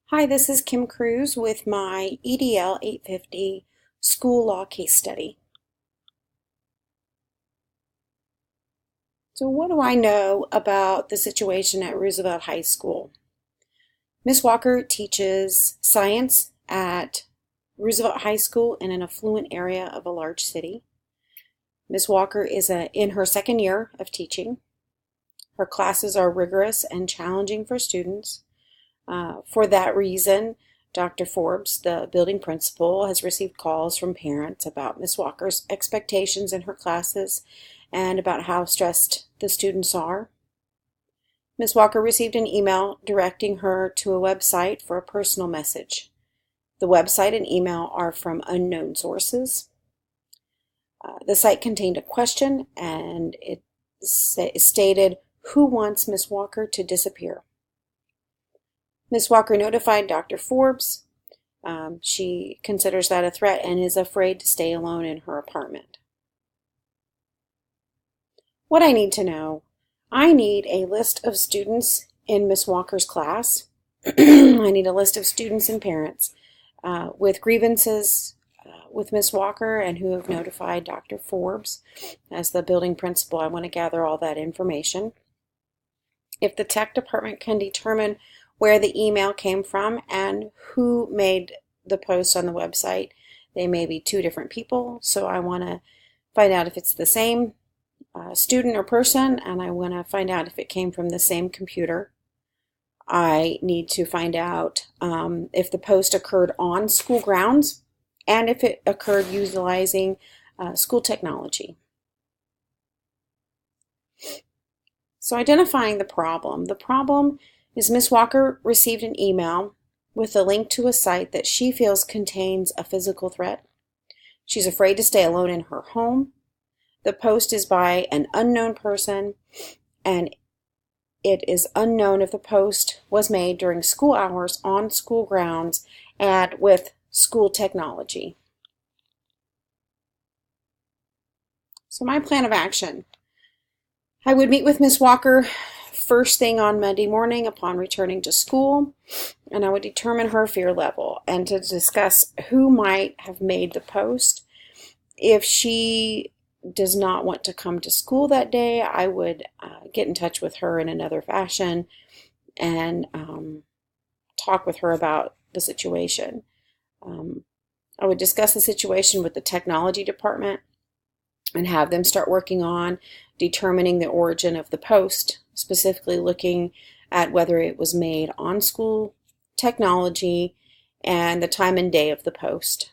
Hi, this is Kim Cruz with my EDL 850 school law case study. So what do I know about the situation at Roosevelt High School? Ms. Walker teaches science at Roosevelt High School in an affluent area of a large city. Ms. Walker is in her second year of teaching. Her classes are rigorous and challenging for students. For that reason, Dr. Forbes, the building principal, has received calls from parents about Ms. Walker's expectations in her classes and about how stressed the students are. Ms. Walker received an email directing her to a website for a personal message. The website and email are from unknown sources. The site contained a question, and it stated, "Who wants Ms. Walker to disappear?" Ms. Walker notified Dr. Forbes. She considers that a threat and is afraid to stay alone in her apartment. What I need to know: I need a list of students in Ms. Walker's class. I need a list of students and parents with grievances with Ms. Walker and who have notified Dr. Forbes. As the building principal, I want to gather all that information. If the tech department can determine where the email came from and who made the post on the website, they may be two different people, so I want to find out if it's the same student or person, and I want to find out if it came from the same computer. I need to find out if the post occurred on school grounds and if it occurred utilizing school technology. So identifying the problem. The problem is Ms. Walker received an email with a link to a site that she feels contains a physical threat. She's afraid to stay alone in her home. The post is by an unknown person, and it is unknown if the post was made during school hours on school grounds and with school technology. So my plan of action: I would meet with Ms. Walker first thing on Monday morning upon returning to school, and I would determine her fear level and to discuss who might have made the post. If she does not want to come to school that day, I would get in touch with her in another fashion and talk with her about the situation. I would discuss the situation with the technology department and have them start working on determining the origin of the post, specifically looking at whether it was made on school technology and the time and day of the post.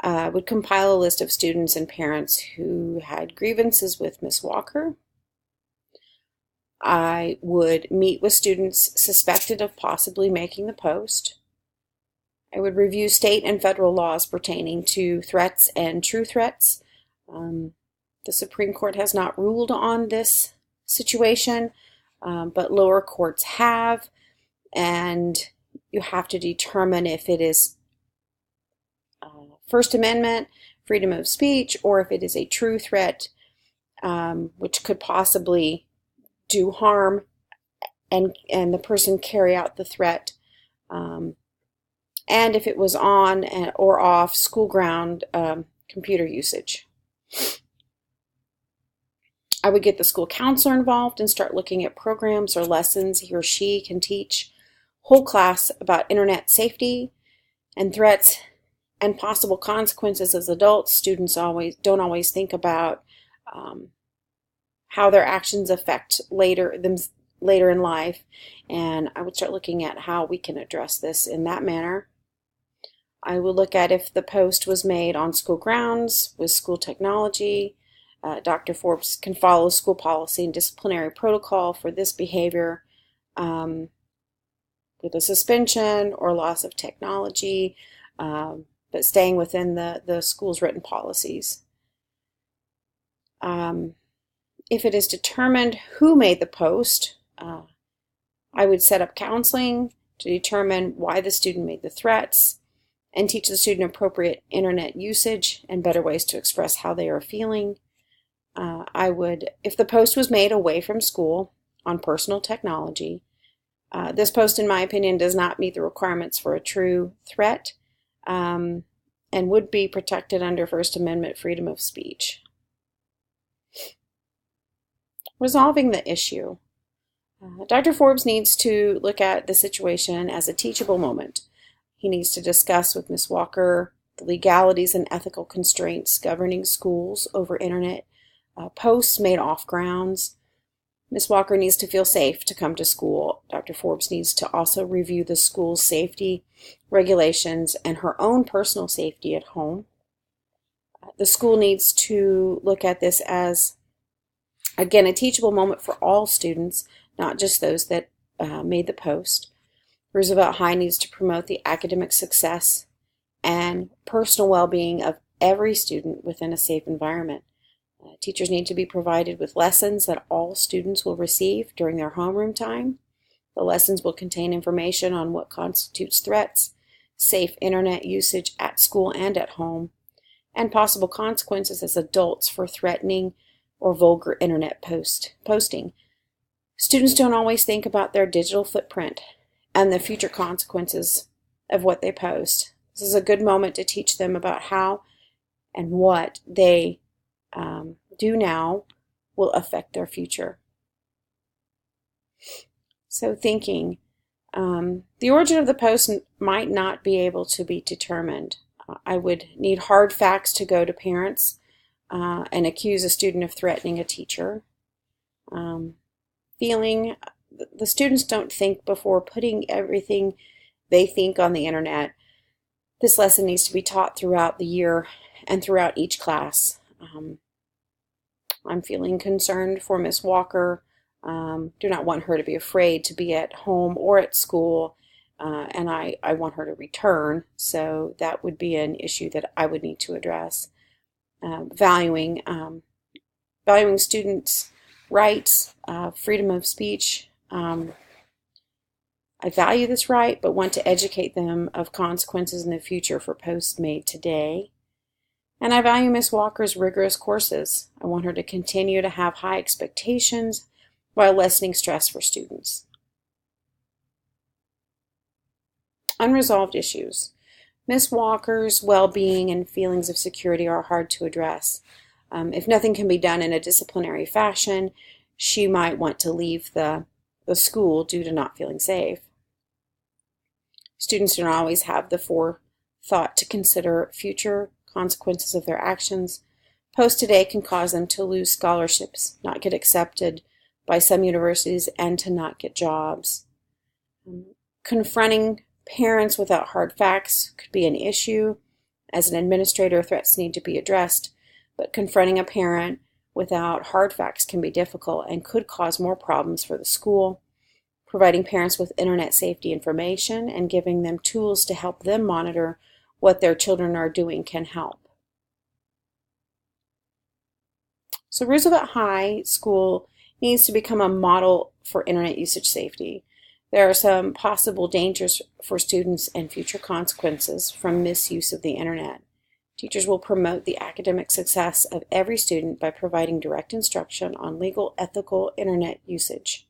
I would compile a list of students and parents who had grievances with Ms. Walker. I would meet with students suspected of possibly making the post. I would review state and federal laws pertaining to threats and true threats. The Supreme Court has not ruled on this situation, but lower courts have, and you have to determine if it is First Amendment, freedom of speech, or if it is a true threat, which could possibly do harm and the person carry out the threat, and if it was on or off school ground computer usage. I would get the school counselor involved and start looking at programs or lessons he or she can teach whole class about internet safety and threats and possible consequences as adults. Students don't always think about how their actions affect later in life, and I would start looking at how we can address this in that manner. I would look at if the post was made on school grounds with school technology. Dr. Forbes can follow school policy and disciplinary protocol for this behavior with a suspension or loss of technology, but staying within the school's written policies. If it is determined who made the post, I would set up counseling to determine why the student made the threats and teach the student appropriate internet usage and better ways to express how they are feeling. If the post was made away from school on personal technology, This post, in my opinion, does not meet the requirements for a true threat and would be protected under First Amendment freedom of speech. Resolving the issue. Dr. Forbes needs to look at the situation as a teachable moment. He needs to discuss with Ms. Walker the legalities and ethical constraints governing schools over internet posts made off grounds. Ms. Walker needs to feel safe to come to school. Dr. Forbes needs to also review the school's safety regulations and her own personal safety at home. The school needs to look at this as, again, a teachable moment for all students, not just those that made the post. Roosevelt High needs to promote the academic success and personal well-being of every student within a safe environment. Teachers need to be provided with lessons that all students will receive during their homeroom time. The lessons will contain information on what constitutes threats, safe internet usage at school and at home, and possible consequences as adults for threatening or vulgar internet posting. Students don't always think about their digital footprint and the future consequences of what they post. This is a good moment to teach them about how and what they do now will affect their future. So thinking, the origin of the post might not be able to be determined. I would need hard facts to go to parents and accuse a student of threatening a teacher. Feeling, the students don't think before putting everything they think on the internet. This lesson needs to be taught throughout the year and throughout each class. I'm feeling concerned for Miss Walker. Do not want her to be afraid to be at home or at school, and I want her to return, so that would be an issue that I would need to address. Valuing students' rights, freedom of speech. I value this right, but want to educate them of consequences in the future for posts made today. And I value Ms. Walker's rigorous courses. I want her to continue to have high expectations while lessening stress for students. Unresolved issues. Ms. Walker's well-being and feelings of security are hard to address. If nothing can be done in a disciplinary fashion, she might want to leave the school due to not feeling safe. Students don't always have the forethought to consider future consequences of their actions. Posts today can cause them to lose scholarships, not get accepted by some universities, and to not get jobs. Confronting parents without hard facts could be an issue. As an administrator, threats need to be addressed, but confronting a parent without hard facts can be difficult and could cause more problems for the school. Providing parents with internet safety information and giving them tools to help them monitor what their children are doing can help. So Roosevelt High School needs to become a model for internet usage safety. There are some possible dangers for students and future consequences from misuse of the internet. Teachers will promote the academic success of every student by providing direct instruction on legal, ethical internet usage.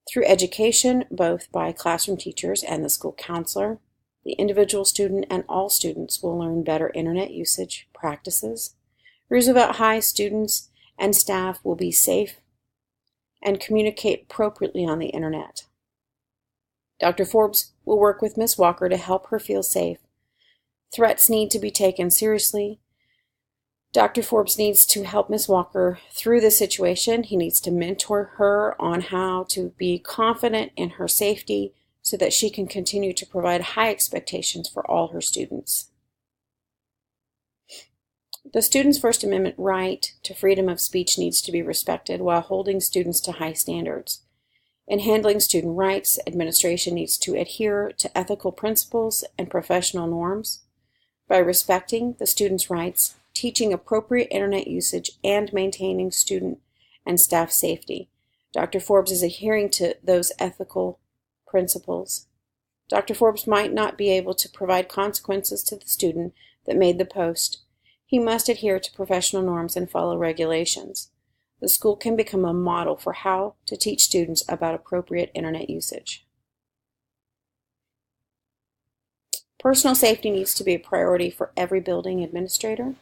Through education, both by classroom teachers and the school counselor, the individual student and all students will learn better internet usage practices. Roosevelt High students and staff will be safe and communicate appropriately on the internet. Dr. Forbes will work with Ms. Walker to help her feel safe. Threats need to be taken seriously. Dr. Forbes needs to help Ms. Walker through this situation. He needs to mentor her on how to be confident in her safety so that she can continue to provide high expectations for all her students. The student's First Amendment right to freedom of speech needs to be respected while holding students to high standards. In handling student rights, administration needs to adhere to ethical principles and professional norms. By respecting the student's rights, teaching appropriate internet usage, and maintaining student and staff safety, Dr. Forbes is adhering to those ethical principles. Dr. Forbes might not be able to provide consequences to the student that made the post. He must adhere to professional norms and follow regulations. The school can become a model for how to teach students about appropriate internet usage. Personal safety needs to be a priority for every building administrator.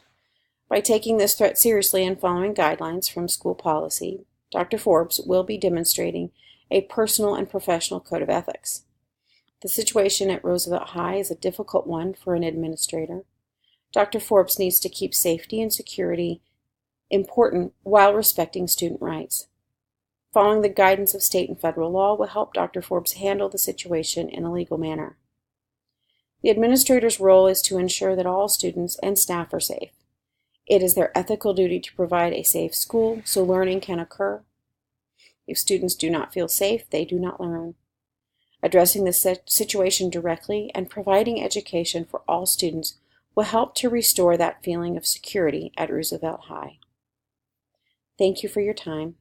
By taking this threat seriously and following guidelines from school policy, Dr. Forbes will be demonstrating a personal and professional code of ethics. The situation at Roosevelt High is a difficult one for an administrator. Dr. Forbes needs to keep safety and security important while respecting student rights. Following the guidance of state and federal law will help Dr. Forbes handle the situation in a legal manner. The administrator's role is to ensure that all students and staff are safe. It is their ethical duty to provide a safe school so learning can occur. If students do not feel safe, they do not learn. Addressing the situation directly and providing education for all students will help to restore that feeling of security at Roosevelt High. Thank you for your time.